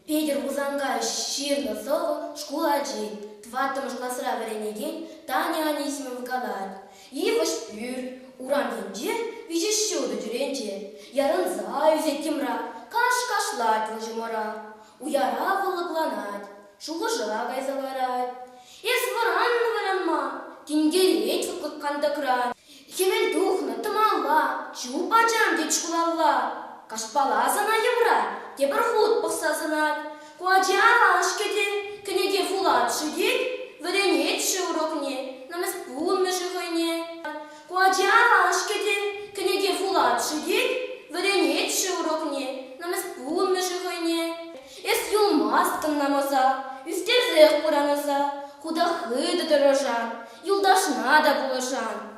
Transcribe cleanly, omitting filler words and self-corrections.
Педер Узанга ширно совы школа джит. Тваттымыш классра варенеген Таня Анисимов галат. Евыш пюр, уран енже, вижеш шуды жүренже. Ярынза үзеттимра, каш-кашлать выжимара. Уяра вылыпланать, шуғыжыра гайзаларать. Эс варанма, тингелет выкканда кран. Хемел духна, тымалла, чупачам дет шкулалла. Кашпалазына евра, тебір худ пықсазынат. Куаджава ашкеден, кінеге фулат шидет, варенет шеурокне, намыз пул межігойне. Куаджава ашкеден, кінеге фулат шидет, варенет шеурокне, намыз пул межігойне. Эс юлмастын намаза, үстерзех кураныза, худахыды дырожан, юлдашна да булажан.